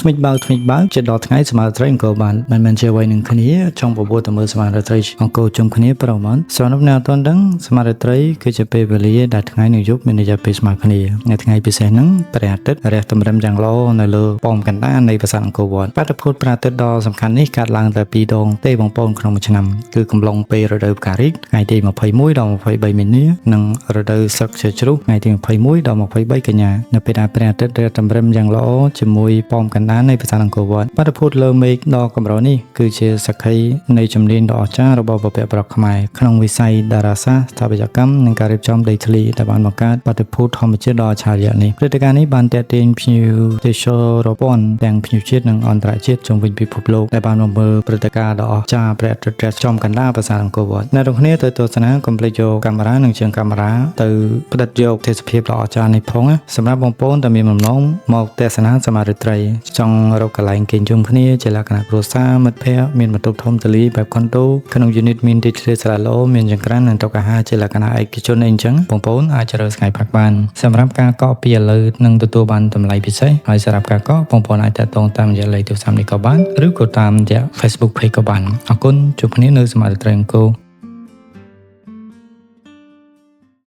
ថ្មិចបើកចិត្តដល់ថ្ងៃសមាត្រីអង្គបានមិនជាអ្វីនឹងគ្នាចង់បបួលទៅមើលសមាត្រីអង្គជុំគ្នាប្រហែលសម្រាប់អ្នកអត់ទាន់ដឹងសមាត្រីគឺជាពេលវេលាដែលថ្ងៃនិងយប់មានរយៈពេលស្មើគ្នានៅថ្ងៃពិសេសហ្នឹងព្រះអាទិត្យរះតម្រឹមយ៉ាងល្អនៅលើប៉មកណ្ដាលនៃប្រាសាទអង្គរវត្តបាតុភូតព្រះអាទិត្យដ៏សំខាន់នេះកើតឡើងតែ2ដងទេបងប្អូនក្នុងមួយឆ្នាំគឺកំឡុងពេលរដូវផ្ការីកថ្ងៃទី21ដល់23មីនានិងរដូវសឹកជ្រុះថ្ងៃទី21ដល់23កញ្ញានៅពេលដែលព្រះអាទិត្យរះតម្រឹមយ៉ាងល្អជាមួយប៉មកណ្ដាលនៃប្រាសាទអង្គរវត្តបាតុភូតលើមេឃដ៏កម្រនេះគឺជាសក្ខីនៃជំនាញដ៏អស្ចារ្យរបស់បុព្វបុរសខ្មែរក្នុងវិស័យតារាសាស្ត្រស្ថាបត្យកម្មនិងការរៀបចំដីធ្លីដែលបានបង្កើតបាតុភូតធម្មជាតិដ៏អស្ចារ្យនេះព្រឹត្តិការណ៍នេះបានទាក់ទាញភ្ញៀវទេសចររាប់ពាន់ទាំងភ្ញៀវជាតិនិងអន្តរជាតិជុំវិញពិភពលោកដែលបានមកមើលព្រឹត្តិការណ៍ដ៏អស្ចារ្យព្រះអាទិត្យរះចំកណ្ដាលប្រាសាទអង្គរវត្តអ្នកទាំងគ្នាទៅទស្សនាកុំភ្លេចយកកាមេរ៉ានិងជាងកាមេរ៉ាទៅផ្ដិតយកទេសភាពដ៏អស្ចារ្យនេះផងសម្រាប់បងប្អូនដែលមានបំណងមកទស្សនាសមារាត្រីចង់រកកន្លែងគេងជុំគ្នាជាលក្ខណៈគ្រួសារមិត្តភ័ក្តិមានបន្ទប់ធំទូលាយបែបខុនដូក្នុងយូនីតមានទីធ្លាស្រាលល្អមានចង្ក្រាននិងតុអាហារជាលក្ខណៈឯកជនអីចឹងបងប្អូនអាចរើសថ្ងៃផាក់បានសម្រាប់ការកក់ពីឥឡូវនឹងទទួលបានតម្លៃពិសេសហើយសម្រាប់ការកក់បងប្អូនអាចតាក់ទងតាមរយៈលេខទូរស័ព្ទនេះក៏បានឬក៏តាមរយៈ Facebook Page ក៏បានអរគុណជួបគ្នានៅសមារាត្រីអង្គរ